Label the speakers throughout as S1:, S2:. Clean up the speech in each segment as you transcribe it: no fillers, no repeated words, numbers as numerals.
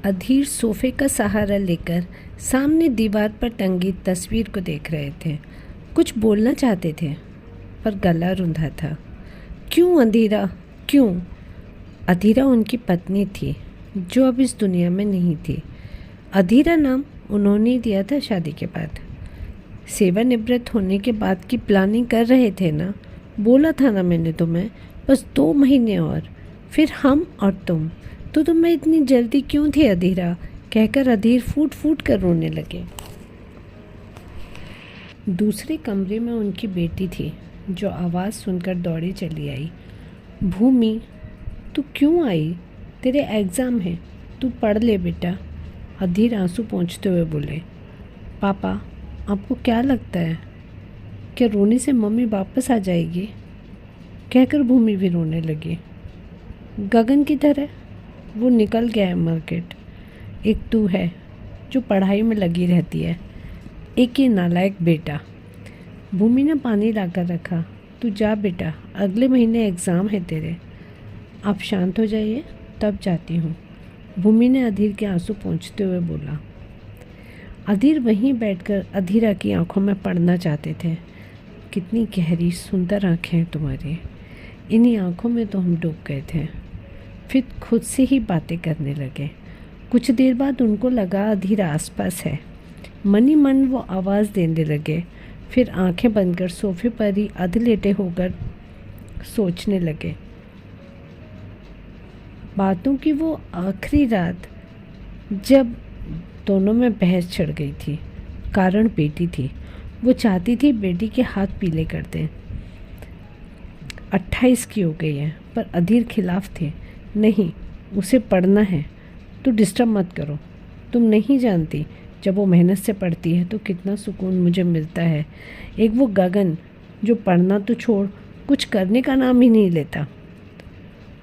S1: अधीर सोफे का सहारा लेकर सामने दीवार पर टंगी तस्वीर को देख रहे थे। कुछ बोलना चाहते थे पर गला रुंधा था। क्यों अधीरा, क्यों? अधीरा उनकी पत्नी थी जो अब इस दुनिया में नहीं थी। अधीरा नाम उन्होंने ही दिया था शादी के बाद। सेवानिवृत्त होने के बाद की प्लानिंग कर रहे थे ना। बोला था ना मैंने तुम्हें, बस 2 महीने और फिर हम और तुम। तो तुम्हें इतनी जल्दी क्यों थी अधीरा? कहकर अधीर फूट फूट कर रोने लगे। दूसरे कमरे में उनकी बेटी थी जो आवाज़ सुनकर दौड़ी चली आई। भूमि, तू क्यों आई? तेरे एग्ज़ाम है, तू पढ़ ले बेटा। अधीर आंसू पोंछते हुए बोले। पापा, आपको क्या लगता है, क्या रोने से मम्मी वापस आ जाएगी? कहकर भूमि भी रोने लगी। गगन की तरह वो निकल गया है मार्केट। एक तू है जो पढ़ाई में लगी रहती है, एक ये नालायक बेटा। भूमि ने पानी लाकर रखा। तू जा बेटा, अगले महीने एग्ज़ाम है तेरे। आप शांत हो जाइए, तब जाती हूँ। भूमि ने अधीर के आंसू पोंछते हुए बोला। अधीर वहीं बैठकर अधीरा की आंखों में पड़ना चाहते थे। कितनी गहरी सुंदर आँखें हैं तुम्हारी। इन्हीं आंखों में तो हम डूब गए थे। फिर खुद से ही बातें करने लगे। कुछ देर बाद उनको लगा अधीर आसपास है। मन ही मन वो आवाज़ देने लगे। फिर आंखें बंद कर सोफे पर ही अधलेटे होकर सोचने लगे। बातों की वो आखिरी रात जब दोनों में बहस छिड़ गई थी। कारण बेटी थी। वो चाहती थी बेटी के हाथ पीले कर दें। 28 की हो गई है, पर अधीर खिलाफ थे। नहीं, उसे पढ़ना है, तो डिस्टर्ब मत करो। तुम नहीं जानती, जब वो मेहनत से पढ़ती है तो कितना सुकून मुझे मिलता है। एक वो गगन जो पढ़ना तो छोड़, कुछ करने का नाम ही नहीं लेता।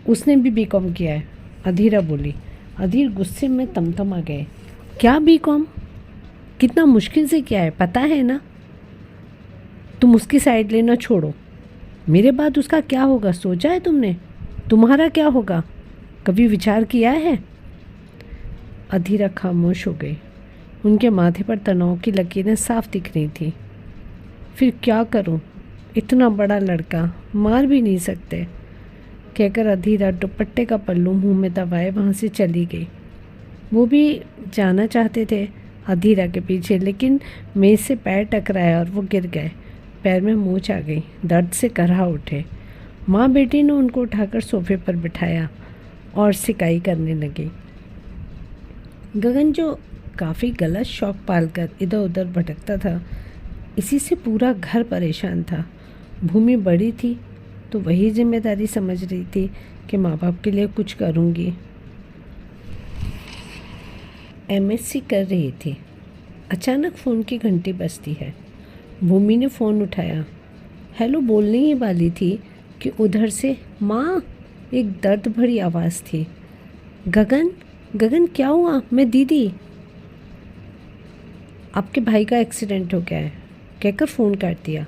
S1: उसने भी बीकॉम किया है, अधीरा बोली। अधीर गुस्से में तमतमा गए। क्या बीकॉम? कितना मुश्किल से किया है, पता है ना? तुम उसकी साइड लेना छोड़ो। मेरे बाद उसका क्या होगा सोचा है तुमने? तुम्हारा क्या होगा, कभी विचार किया है? अधीरा खामोश हो गई। उनके माथे पर तनाव की लकीरें साफ दिख रही थी। फिर क्या करूं? इतना बड़ा लड़का, मार भी नहीं सकते। कहकर अधीरा दुपट्टे का पल्लू मुंह में दबाए वहाँ से चली गई। वो भी जाना चाहते थे अधीरा के पीछे, लेकिन मेज से पैर टकराया और वो गिर गए। पैर में मोच आ गई, दर्द से करहा उठे। माँ बेटी ने उनको उठाकर सोफे पर बिठाया और सिकाई करने लगी। गगन जो काफ़ी गलत शौक पालकर इधर उधर भटकता था, इसी से पूरा घर परेशान था। भूमि बड़ी थी तो वही जिम्मेदारी समझ रही थी कि माँ बाप के लिए कुछ करूँगी। एमएससी कर रही थी। अचानक फ़ोन की घंटी बजती है। भूमि ने फ़ोन उठाया। हेलो बोलने ही वाली थी कि उधर से माँ, एक दर्द भरी आवाज़ थी। गगन, गगन क्या हुआ? मैं दीदी। आपके भाई का एक्सीडेंट हो गया है, कहकर फ़ोन काट दिया।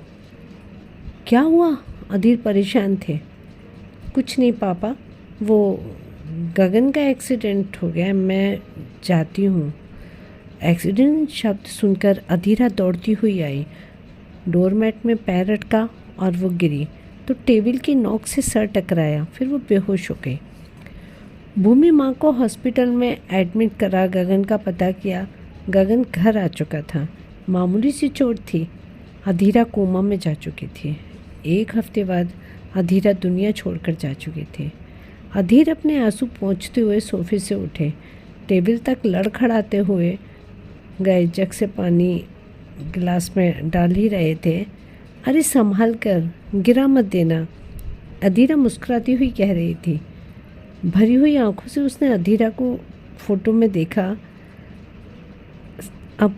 S1: क्या हुआ? अधीर परेशान थे। कुछ नहीं पापा, वो गगन का एक्सीडेंट हो गया, मैं जाती हूँ। एक्सीडेंट शब्द सुनकर अधीरा दौड़ती हुई आई। डोरमैट में पैर अटका और वो गिरी तो टेबल की नोक से सर टकराया। फिर वो बेहोश हो गई। भूमि माँ को हॉस्पिटल में एडमिट करा गगन का पता किया। गगन घर आ चुका था। मामूली सी चोट थी। अधीरा कोमा में जा चुकी थी। 1 हफ्ते बाद अधीरा दुनिया छोड़कर जा चुकी थी। अधीर अपने आंसू पोंछते हुए सोफे से उठे। टेबल तक लड़खड़ाते हुए गए। जग से पानी गिलास में डाल ही रहे थे। अरे संभाल कर, गिरा मत देना, अधीरा मुस्कुराती हुई कह रही थी। भरी हुई आंखों से उसने अधीरा को फोटो में देखा। अब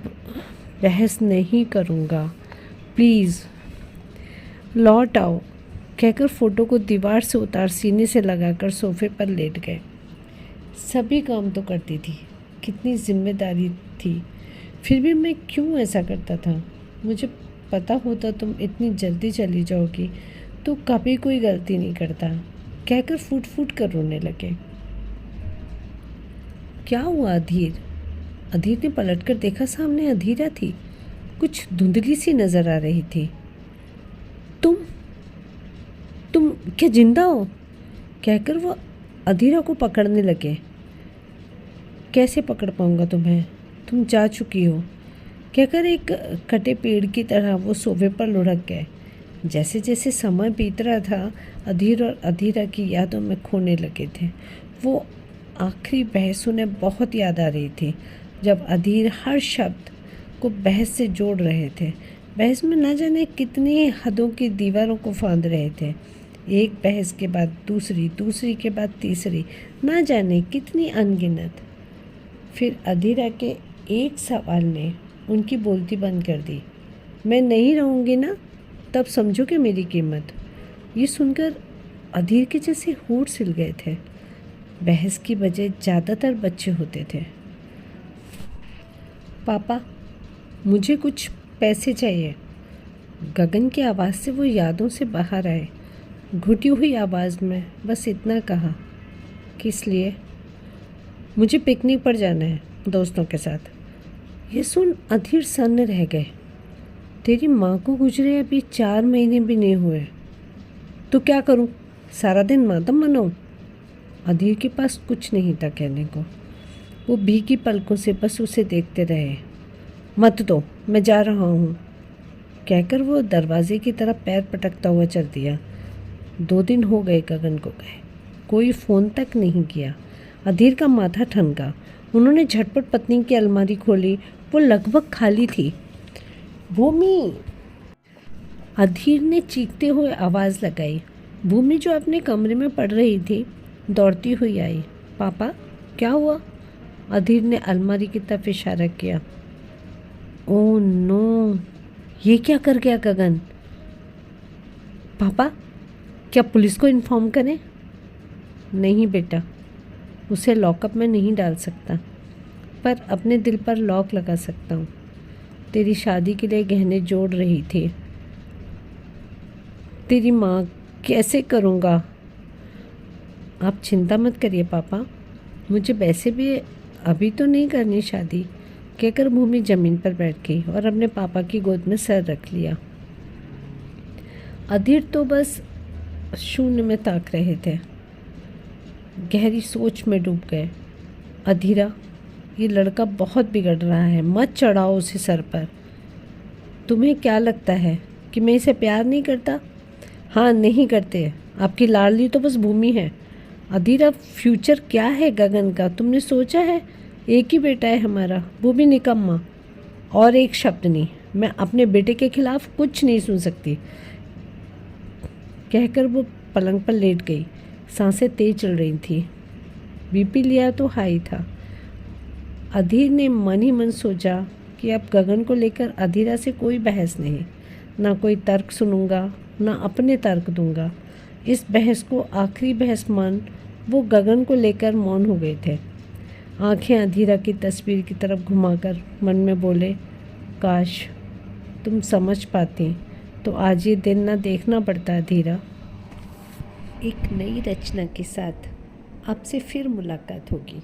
S1: बहस नहीं करूँगा, प्लीज़ लौट आओ, कहकर फ़ोटो को दीवार से उतार सीने से लगाकर सोफे पर लेट गए। सभी काम तो करती थी, कितनी जिम्मेदारी थी, फिर भी मैं क्यों ऐसा करता था? मुझे पता होता तुम इतनी जल्दी चली जाओगी तो कभी कोई गलती नहीं करता, कहकर फूट फूट कर रोने लगे। क्या हुआ अधीर? अधीर ने पलटकर देखा, सामने अधीरा थी, कुछ धुंधली सी नजर आ रही थी। तुम क्या जिंदा हो? कहकर वो अधीरा को पकड़ने लगे। कैसे पकड़ पाऊंगा तुम्हें, तुम जा चुकी हो, कहकर एक कटे पेड़ की तरह वो सोफे पर लुढ़क गए। जैसे जैसे समय बीत रहा था, अधीर और अधीरा की यादों में खोने लगे थे। वो आखिरी बहस उन्हें बहुत याद आ रही थी, जब अधीर हर शब्द को बहस से जोड़ रहे थे। बहस में न जाने कितनी हदों की दीवारों को फांद रहे थे। एक बहस के बाद दूसरी, दूसरी के बाद तीसरी, न जाने कितनी अनगिनत। फिर अधीरा के एक सवाल ने उनकी बोलती बंद कर दी। मैं नहीं रहूँगी ना, तब समझोगे मेरी कीमत। ये सुनकर अधीर के जैसे होंठ सिल गए थे। बहस की वजह ज़्यादातर बच्चे होते थे। पापा, मुझे कुछ पैसे चाहिए। गगन की आवाज़ से वो यादों से बाहर आए। घुटी हुई आवाज़ में बस इतना कहा, किस लिए? मुझे पिकनिक पर जाना है दोस्तों के साथ। ये सुन अधीर सन्न रह गए। तेरी माँ को गुजरे अभी 4 महीने भी नहीं हुए, तो क्या करूँ? सारा दिन मातम मनाऊँ? अधीर के पास कुछ नहीं था कहने को। वो भीगी पलकों से बस उसे देखते रहे। मत दो, मैं जा रहा हूँ, कहकर वो दरवाजे की तरफ पैर पटकता हुआ चल दिया। 2 दिन हो गए गगन को गए, कोई फ़ोन तक नहीं किया। अधीर का माथा ठनका। उन्होंने झटपट पत्नी की अलमारी खोली, वो लगभग खाली थी। भूमि! अधीर ने चीखते हुए आवाज़ लगाई। भूमि, जो अपने कमरे में पड़ रही थी, दौड़ती हुई आई। पापा, क्या हुआ? अधीर ने अलमारी की तरफ इशारा किया। ओह नो, ये क्या कर गया गगन? पापा, क्या पुलिस को इन्फॉर्म करें? नहीं बेटा, उसे लॉकअप में नहीं डाल सकता, पर अपने दिल पर लॉक लगा सकता हूँ। तेरी शादी के लिए गहने जोड़ रही थी। तेरी माँ कैसे करूँगा? आप चिंता मत करिए पापा, मुझे वैसे भी अभी तो नहीं करनी शादी, कहकर भूमि ज़मीन पर बैठ गई और अपने पापा की गोद में सर रख लिया। अधीर तो बस शून्य में ताक रहे थे, गहरी सोच में डूब गए। अधीरा, ये लड़का बहुत बिगड़ रहा है, मत चढ़ाओ उसे सर पर। तुम्हें क्या लगता है कि मैं इसे प्यार नहीं करता? हाँ, नहीं करते। आपकी लाडली तो बस भूमि है। अधीरा, फ्यूचर क्या है गगन का, तुमने सोचा है? एक ही बेटा है हमारा, वो भी निकम्मा। और एक शब्द नहीं, मैं अपने बेटे के खिलाफ कुछ नहीं सुन सकती, कहकर वो पलंग पर लेट गई। सांसें तेज चल रही थी। बीपी लिया तो हाई था। अधीर ने मन ही मन सोचा कि अब गगन को लेकर अधीरा से कोई बहस नहीं, ना कोई तर्क सुनूंगा, ना अपने तर्क दूंगा। इस बहस को आखिरी बहस मान वो गगन को लेकर मौन हो गए थे। आंखें अधीरा की तस्वीर की तरफ घुमाकर मन में बोले, काश तुम समझ पाती तो आज ये दिन ना देखना पड़ता। अधीरा, एक नई रचना के साथ आपसे फिर मुलाकात होगी।